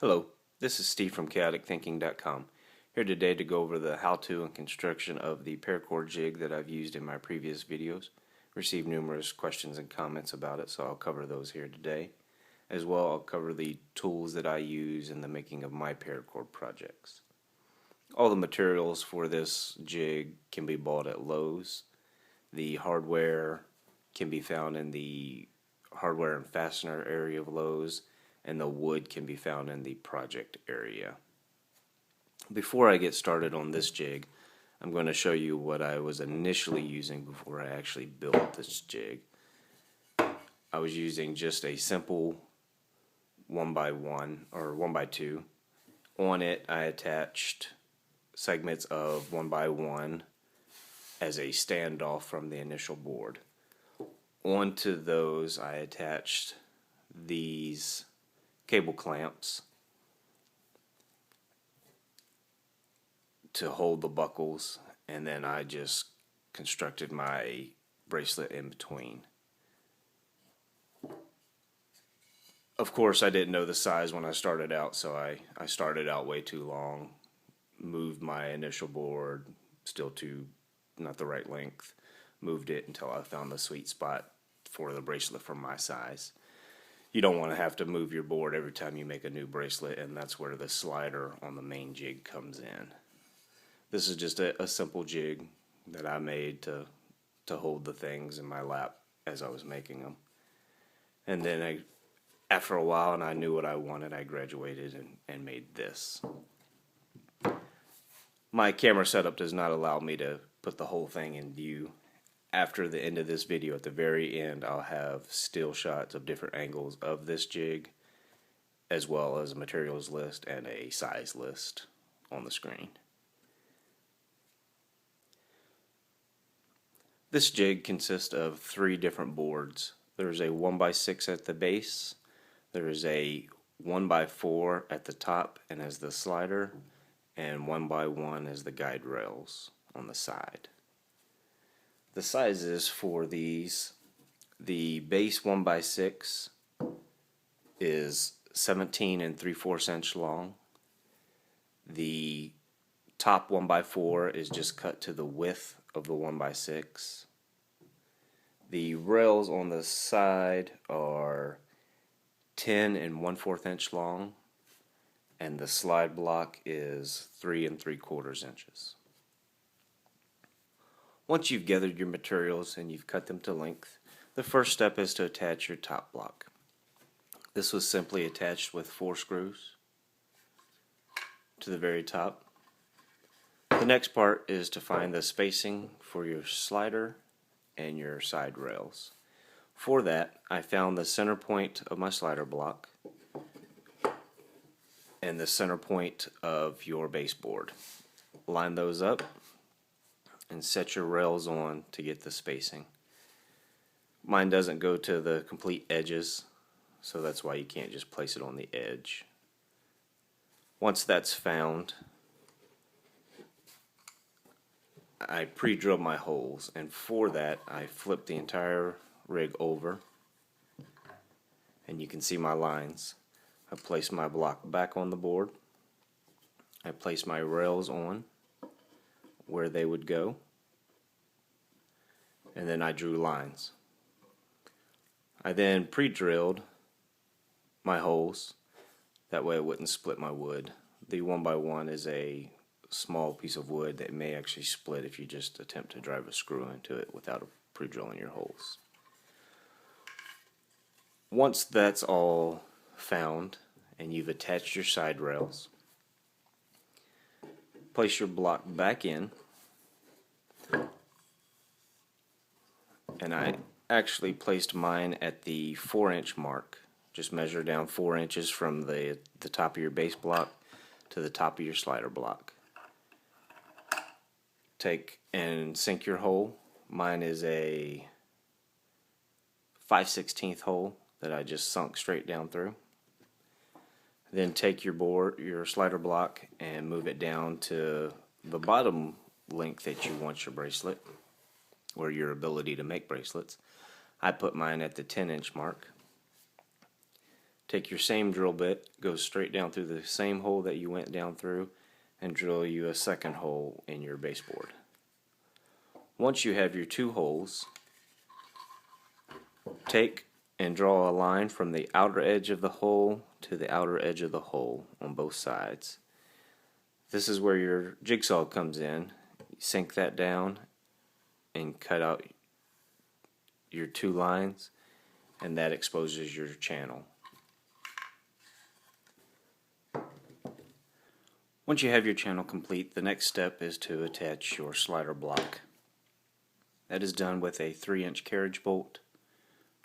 Hello, this is Steve from chaoticthinking.com, here today to go over the how-to and construction of the paracord jig that I've used in my previous videos. Received numerous questions and comments about it, so I'll cover those here today. As well, I'll cover the tools that I use in the making of my paracord projects. All the materials for this jig can be bought at Lowe's. The hardware can be found in the hardware and fastener area of Lowe's, and the wood can be found in the project area. Before I get started on this jig, I'm going to show you what I was initially using before I actually built this jig. I was using just a simple 1x1 or 1x2. On it I attached segments of 1x1 as a standoff from the initial board. Onto those I attached these cable clamps to hold the buckles, and then I just constructed my bracelet in between. Of course, I didn't know the size when I started out, so I started out way too long, moved my initial board still to not the right length, moved it until I found the sweet spot for the bracelet for my size. You don't want to have to move your board every time you make a new bracelet, and that's where the slider on the main jig comes in. This is just a simple jig that I made to hold the things in my lap as I was making them. And then after a while, and I knew what I wanted, I graduated and made this. My camera setup does not allow me to put the whole thing in view. After the end of this video, at the very end, I'll have still shots of different angles of this jig, as well as a materials list and a size list on the screen. This jig consists of 3 different boards. There's a 1x6 at the base, there's a 1x4 at the top and as the slider, and 1x1 as the guide rails on the side. The sizes for these, the base 1x6 is 17 3/4 inch long. The top 1x4 is just cut to the width of the 1x6. The rails on the side are 10 1/4 inch long, and the slide block is 3 3/4 inches. Once you've gathered your materials and you've cut them to length, the first step is to attach your top block. This was simply attached with 4 screws to the very top. The next part is to find the spacing for your slider and your side rails. For that, I found the center point of my slider block and the center point of your baseboard. Line those up and set your rails on to get the spacing. Mine doesn't go to the complete edges, so that's why you can't just place it on the edge. Once that's found, I pre-drilled my holes, and for that I flipped the entire rig over, and you can see my lines. I placed my block back on the board. I placed my rails on where they would go, and then I drew lines. I then pre-drilled my holes, that way it wouldn't split my wood. The 1x1 is a small piece of wood that may actually split if you just attempt to drive a screw into it without pre-drilling your holes. Once that's all found and you've attached your side rails, place your block back in, and I actually placed mine at the 4-inch mark. Just measure down 4 inches from the top of your base block to the top of your slider block. Take and sink your hole. Mine is a 5/16 hole that I just sunk straight down through. Then take your slider block, and move it down to the bottom length that you want your bracelet, or your ability to make bracelets. I put mine at the 10-inch mark. Take your same drill bit, go straight down through the same hole that you went down through, and drill you a second hole in your baseboard. Once you have your 2 holes, take and draw a line from the outer edge of the hole to the outer edge of the hole on both sides. This is where your jigsaw comes in. Sink that down and cut out your 2 lines, and that exposes your channel. Once you have your channel complete, the next step is to attach your slider block. That is done with a 3-inch carriage bolt,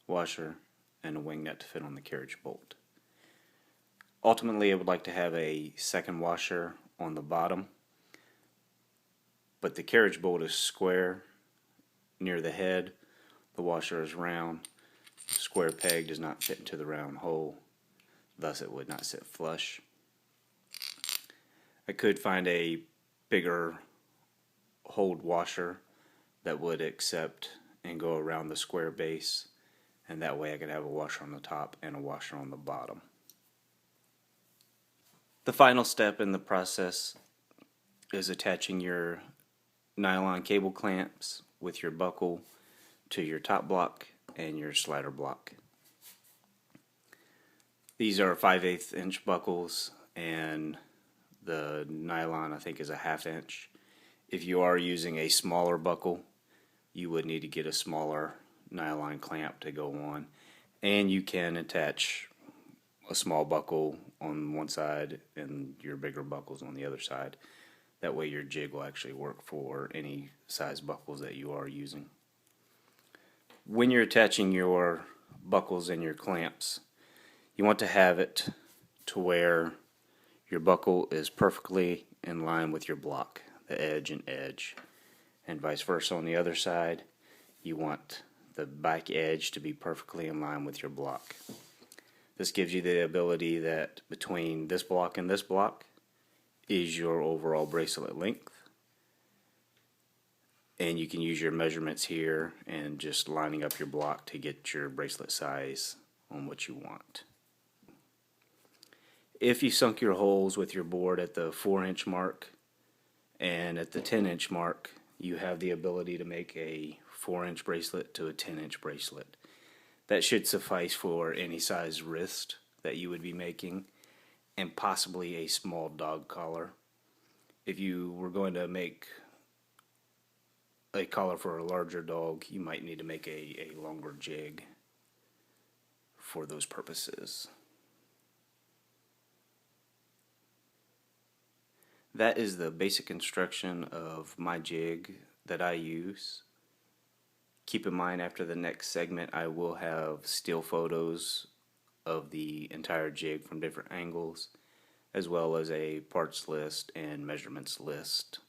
washer, and a wing nut to fit on the carriage bolt. Ultimately, I would like to have a second washer on the bottom, but the carriage bolt is square near the head, the washer is round. The square peg does not fit into the round hole, thus it would not sit flush. I could find a bigger hold washer that would accept and go around the square base, and that way I could have a washer on the top and a washer on the bottom. The final step in the process is attaching your nylon cable clamps with your buckle to your top block and your slider block. These are 5/8 inch buckles, and the nylon I think is a 1/2 inch. If you are using a smaller buckle, you would need to get a smaller nylon clamp to go on, and you can attach a small buckle on one side and your bigger buckles on the other side. That way your jig will actually work for any size buckles that you are using. When you're attaching your buckles and your clamps, you want to have it to where your buckle is perfectly in line with your block, the edge and edge, and vice versa on the other side. You want the back edge to be perfectly in line with your block. This gives you the ability that between this block and this block is your overall bracelet length, and you can use your measurements here and just lining up your block to get your bracelet size on what you want. If you sunk your holes with your board at the 4-inch mark and at the 10-inch mark, you have the ability to make a 4-inch bracelet to a 10-inch bracelet. That should suffice for any size wrist that you would be making, and possibly a small dog collar. If you were going to make a collar for a larger dog, you might need to make a longer jig for those purposes. That is the basic construction of my jig that I use. Keep in mind, after the next segment I will have still photos of the entire jig from different angles, as well as a parts list and measurements list.